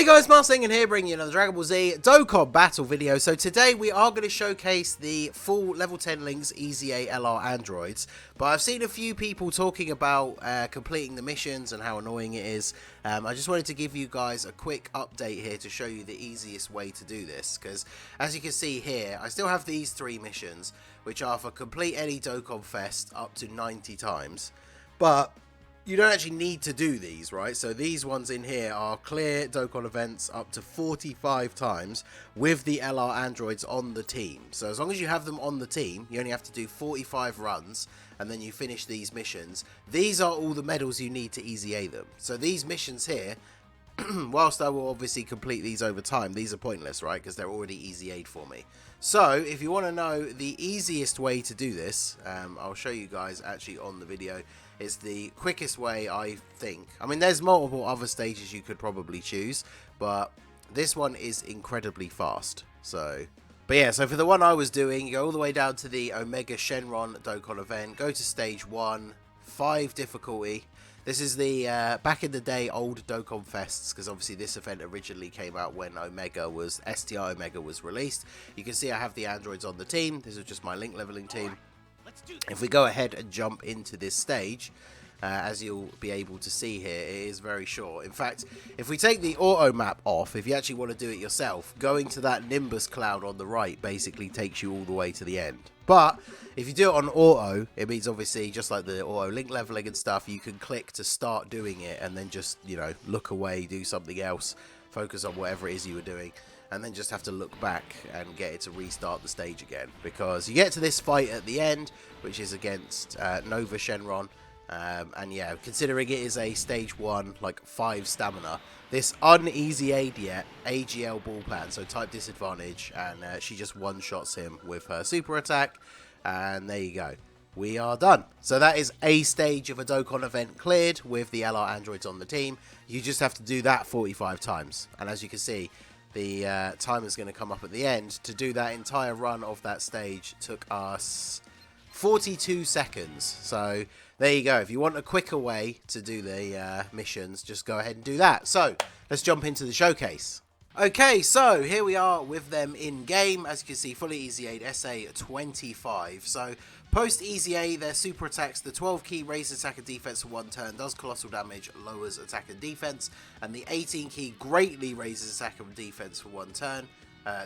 guys, Marsing here bringing you another Dragon Ball Z Dokkan battle video. So today we are going to showcase the full level 10 links EZA LR androids. But I've seen a few people talking about completing the missions and how annoying it is. I just wanted to give you guys a quick update here to show you the easiest way to do this. Because as you can see here, I still have these 3 missions, which are for complete any Dokkan Fest up to 90 times. But you don't actually need to do these, right? So these ones in here are clear Dokkan events up to 45 times with the LR androids on the team. So as long as you have them on the team, you only have to do 45 runs and then you finish these missions. These are all the medals you need to EZA them. So these missions here, whilst I will obviously complete these over time, these are pointless, right? Because they're already EZA'd for me. So if you want to know the easiest way to do this, I'll show you guys actually on the video. It's the quickest way, I think. I mean, there's multiple other stages you could probably choose, but this one is incredibly fast. So, but yeah, so for the one I was doing, you go all the way down to the Omega Shenron Dokkan event, go to stage 1, 5 difficulty. This is the back in the day old Dokkan Fests, because obviously this event originally came out when STI Omega was released. You can see I have the androids on the team. This is just my link leveling team. If we go ahead and jump into this stage, as you'll be able to see here, it is very short. In fact, if we take the auto map off, if you actually want to do it yourself, going to that Nimbus cloud on the right basically takes you all the way to the end. But if you do it on auto, it means obviously just like the auto link leveling and stuff, you can click to start doing it and then just, you know, look away, do something else, focus on whatever it is you were doing, and then just have to look back and get it to restart the stage again. Because you get to this fight at the end, which is against Nova Shenron, and yeah, considering it is a stage 1, like 5 stamina, this un-EZA'd yet AGL ball pan, so type disadvantage, and she just one-shots him with her super attack, and there you go. We are done. So that is a stage of a Dokkan event cleared with the LR androids on the team. You just have to do that 45 times, and as you can see, the timer is going to come up at the end. To do that entire run of that stage took us 42 seconds. So there you go. If you want a quicker way to do the missions, just go ahead and do that. So let's jump into the showcase. Okay, so here we are with them in game. As you can see, fully EZA'd SA25. So post EZA, their super attacks, the 12 key raises attack and defense for 1 turn, does colossal damage, lowers attack and defense, and the 18 key greatly raises attack and defense for 1 turn,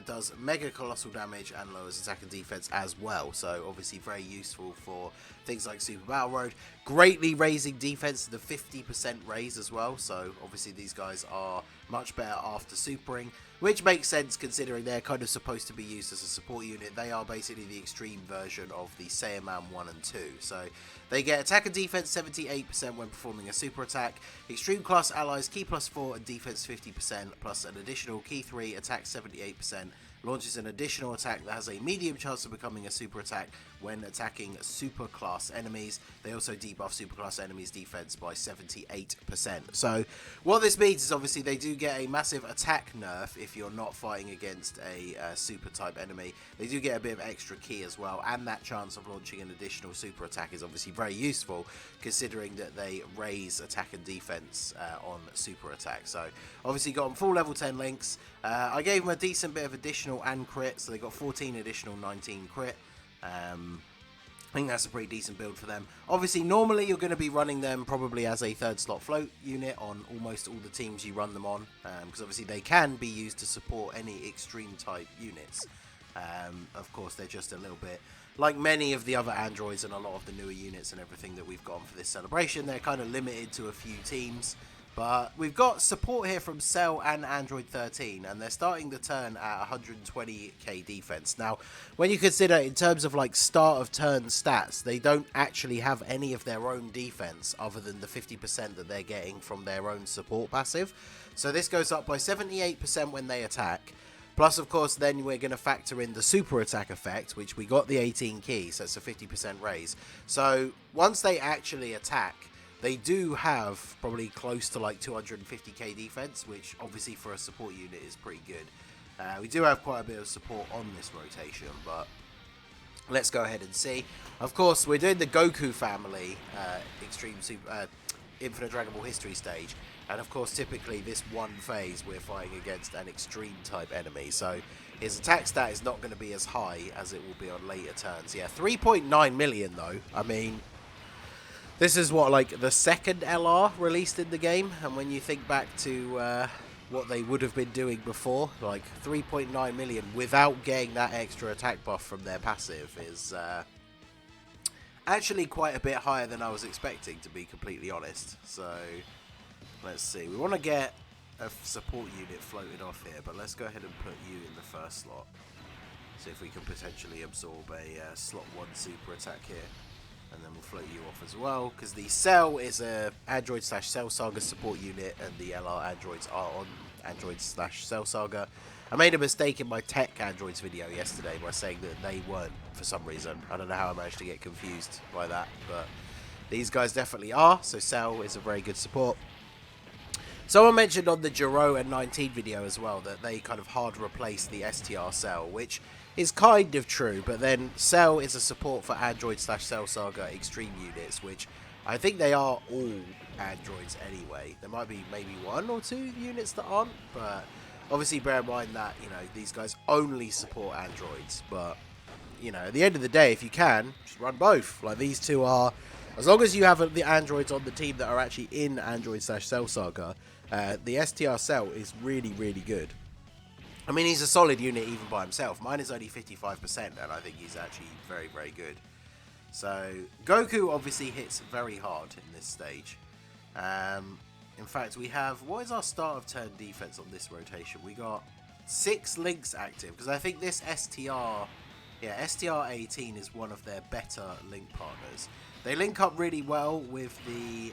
does mega colossal damage and lowers attack and defense as well. So obviously very useful for things like Super Battle Road. Greatly raising defense to the 50% raise as well. So obviously these guys are much better after supering, which makes sense considering they're kind of supposed to be used as a support unit. They are basically the extreme version of the Saiyaman 1 and 2. So they get attack and defense 78% when performing a super attack, extreme class allies key +4 and defense 50%, plus an additional key 3 attack 78%, launches an additional attack that has a medium chance of becoming a super attack when attacking super class enemies. They also debuff super class enemies defense by 78%. So what this means is obviously they do get a massive attack nerf if you're not fighting against a super type enemy. They do get a bit of extra key as well, and that chance of launching an additional super attack is obviously very useful considering that they raise attack and defense on super attack. So obviously got them full level 10 links. I gave them a decent bit of additional and crit, so they got 14 additional, 19 crit. I think that's a pretty decent build for them. Obviously, normally you're going to be running them probably as a 3rd slot float unit on almost all the teams you run them on, because obviously they can be used to support any extreme type units. Of course, they're just a little bit like many of the other androids and a lot of the newer units and everything that we've gotten for this celebration. They're kind of limited to a few teams. But we've got support here from Cell and Android 13, and they're starting the turn at 120k defense. Now, when you consider in terms of like start of turn stats, they don't actually have any of their own defense other than the 50% that they're getting from their own support passive. So this goes up by 78% when they attack. Plus, of course, then we're going to factor in the super attack effect, which we got the 18 keys, so it's a 50% raise. So once they actually attack, they do have probably close to like 250k defense, which obviously for a support unit is pretty good. We do have quite a bit of support on this rotation, but let's go ahead and see. Of course, we're doing the Goku family Infinite Dragon Ball History stage, And of course, typically this one phase we're fighting against an extreme type enemy, so his attack stat is not going to be as high as it will be on later turns. Yeah, 3.9 million though. I mean, this is what, like the second LR released in the game, and when you think back to what they would have been doing before, like 3.9 million without getting that extra attack buff from their passive is actually quite a bit higher than I was expecting, to be completely honest. So let's see, we want to get a support unit floated off here, but let's go ahead and put you in the first slot. See if we can potentially absorb a slot 1 super attack here. And then we'll float you off as well, because the Cell is a Android/Cell Saga support unit, and the LR Androids are on Android/Cell Saga. I made a mistake in my Tech Androids video yesterday by saying that they weren't for some reason. I don't know how I managed to get confused by that, but these guys definitely are, so Cell is a very good support. Someone mentioned on the Giro and 19 video as well that they kind of hard replaced the STR Cell, which is kind of true, but then Cell is a support for Android/Cell Saga Extreme units, which I think they are all Androids anyway. There might be maybe 1 or 2 units that aren't, but obviously bear in mind that, you know, these guys only support Androids, but, you know, at the end of the day, if you can, just run both. Like, these two are, as long as you have the Androids on the team that are actually in Android/Cell Saga, the STR Cell is really, really good. I mean, he's a solid unit even by himself. Mine is only 55%, and I think he's actually very, very good. So, Goku obviously hits very hard in this stage. In fact, we have... What is our start of turn defense on this rotation? We got 6 links active, because I think this STR... Yeah, STR 18 is one of their better link partners. They link up really well with the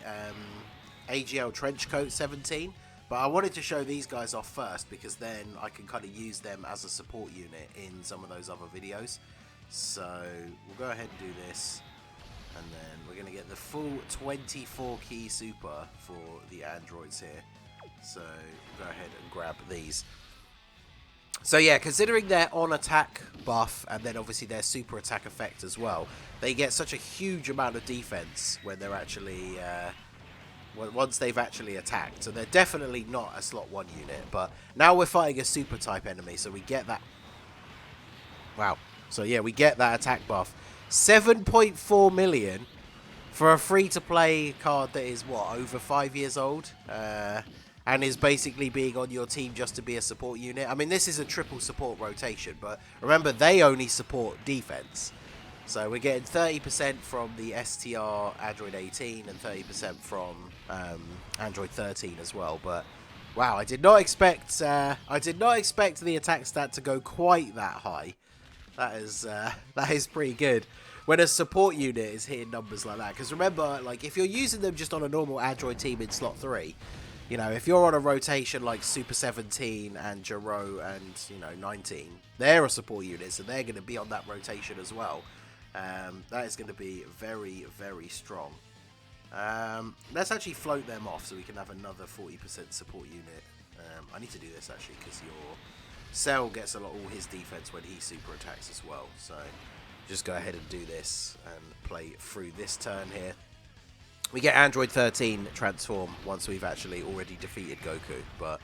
AGL Trenchcoat 17. But I wanted to show these guys off first, because then I can kind of use them as a support unit in some of those other videos. So we'll go ahead and do this, and then we're going to get the full 24 key super for the Androids here. So we'll go ahead and grab these. So yeah, considering their on attack buff and then obviously their super attack effect as well, they get such a huge amount of defense when they're actually... once they've actually attacked. So they're definitely not a slot 1 unit, but now we're fighting a super type enemy, so we get that. Wow. So yeah, we get that attack buff. 7.4 million for a free-to-play card that is, what, over 5 years old? And is basically being on your team just to be a support unit. I mean, this is a triple support rotation, but remember, they only support defense. So we're getting 30% from the STR Android 18 and 30% from Android 13 as well. But wow, I did not expect the attack stat to go quite that high. That is pretty good when a support unit is hitting numbers like that. Because remember, like, if you're using them just on a normal Android team in slot 3, you know, if you're on a rotation like Super 17 and Giro and, you know, 19, they're a support unit, so they're going to be on that rotation as well. That is going to be very, very strong. Let's actually float them off so we can have another 40% support unit. I need to do this actually, because your Cell gets all his defense when he super attacks as well. So just go ahead and do this and play through this turn here. We get Android 13 transform once we've actually already defeated Goku, but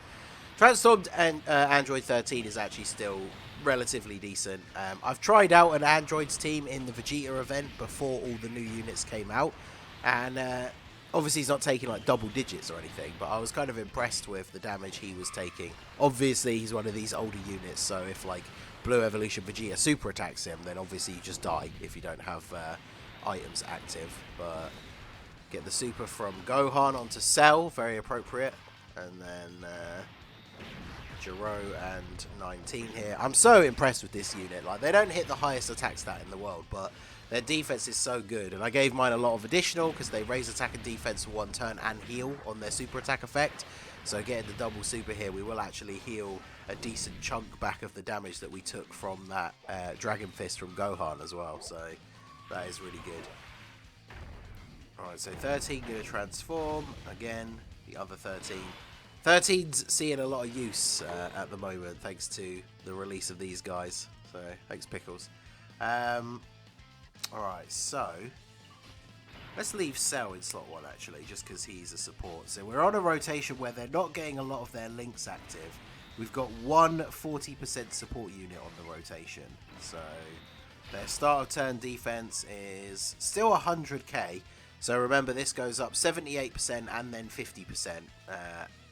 transformed and Android 13 is actually still relatively decent. I've tried out an Androids team in the Vegeta event before all the new units came out, and obviously he's not taking like double digits or anything, but I was kind of impressed with the damage he was taking. Obviously he's one of these older units, so if like Blue Evolution Vegeta super attacks him, then obviously you just die if you don't have items active. But get the super from Gohan onto Cell, very appropriate, and then Giro and 19 here. I'm so impressed with this unit. Like, they don't hit the highest attack stat in the world, but their defense is so good. And I gave mine a lot of additional because they raise attack and defense for 1 turn and heal on their super attack effect. So getting the double super here, we will actually heal a decent chunk back of the damage that we took from that Dragon Fist from Gohan as well. So that is really good. Alright, so 13 going to transform. Again, the other 13. 13's seeing a lot of use at the moment, thanks to the release of these guys. So, thanks, Pickles. Alright, so Let's leave Cell in slot 1 actually, just because he's a support. So we're on a rotation where they're not getting a lot of their links active. We've got one 40% support unit on the rotation. So their start of turn defense is still 100k. So remember, this goes up 78% and then 50%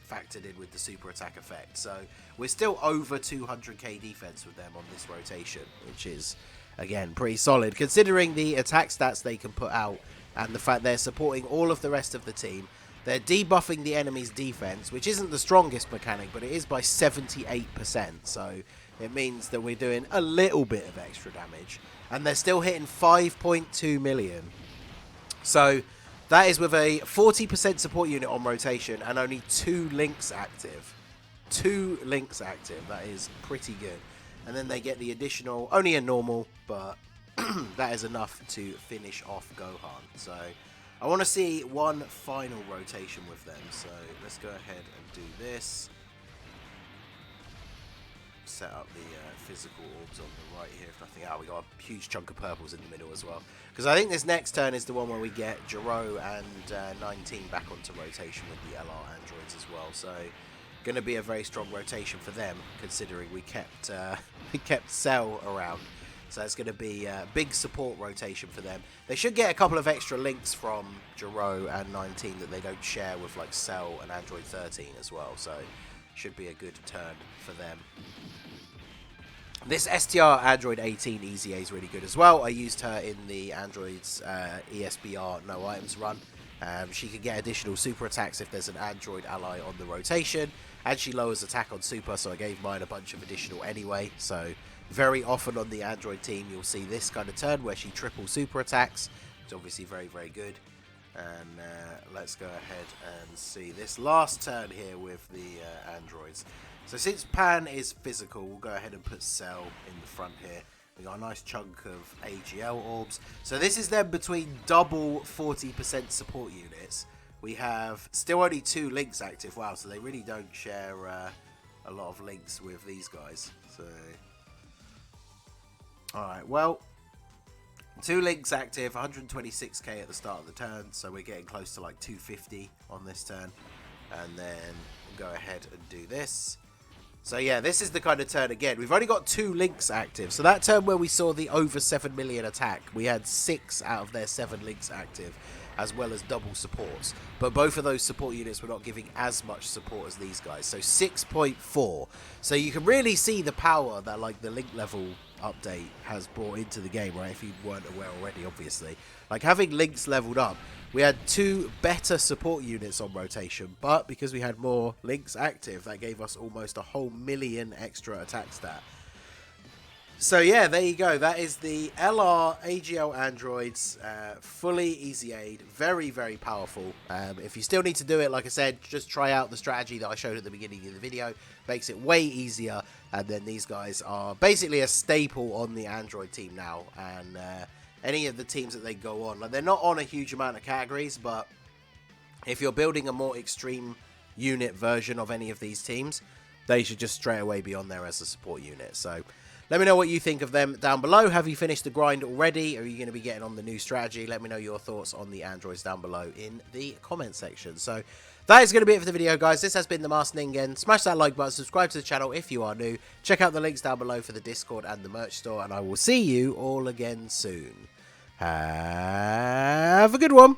factored in with the super attack effect. So we're still over 200k defense with them on this rotation, which is, again, pretty solid considering the attack stats they can put out and the fact they're supporting all of the rest of the team. They're debuffing the enemy's defense, which isn't the strongest mechanic, but it is by 78%. So it means that we're doing a little bit of extra damage. And they're still hitting 5.2 million. So that is with a 40% support unit on rotation and only 2 links active. 2 links active. That is pretty good. And then they get the additional, only a normal, but that is enough to finish off Gohan. So I want to see one final rotation with them. So let's go ahead and do this. Set up the physical orbs on the right here, if nothing else. We got a huge chunk of purples in the middle as well. Because I think this next turn is the one where we get Jiro and 19 back onto rotation with the LR androids as well. So going to be a very strong rotation for them, considering we kept Cell around. So it's going to be a big support rotation for them. They should get a couple of extra links from Jiro and 19 that they don't share with like Cell and Android 13 as well. So should be a good turn for them. This STR Android 18 EZA is really good as well. I used her in the Android's ESBR no items run. She can get additional super attacks if there's an Android ally on the rotation. And she lowers attack on super, so I gave mine a bunch of additional anyway. So very often on the Android team, you'll see this kind of turn where she triple super attacks. It's obviously very, very good. And let's go ahead and see this last turn here with the androids. So since Pan is physical, we'll go ahead and put Cell in the front here. We got a nice chunk of AGL orbs. So this is then between double 40% support units. We have still only 2 links active. Wow, so they really don't share a lot of links with these guys. So, alright, well, 2 links active, 126k at the start of the turn, so we're getting close to like 250 on this turn. And then we'll go ahead and do this. So yeah, this is the kind of turn again. We've only got 2 links active. So that turn where we saw the over 7 million attack, we had 6 out of their 7 links active, as well as double supports. But both of those support units were not giving as much support as these guys. So 6.4. So you can really see the power that like the link level update has brought into the game, right? If you weren't aware already, obviously. Like having links leveled up, we had 2 better support units on rotation, but because we had more links active, that gave us almost a whole million extra attack stat. So yeah, there you go. That is the LR AGL androids, fully EZA'd, very, very powerful. If you still need to do it, like I said, just try out the strategy that I showed at the beginning of the video. Makes it way easier, and then these guys are basically a staple on the Android team now, and any of the teams that they go on. Like, they're not on a huge amount of categories, but if you're building a more extreme unit version of any of these teams, they should just straight away be on there as a support unit. So let me know what you think of them down below. Have you finished the grind already? Are you going to be getting on the new strategy? Let me know your thoughts on the androids down below in the comment section. So that is going to be it for the video, guys. This has been the Master Ningen. Smash that like button, subscribe to the channel if you are new. Check out the links down below for the Discord and the merch store, and I will see you all again soon. Have a good one.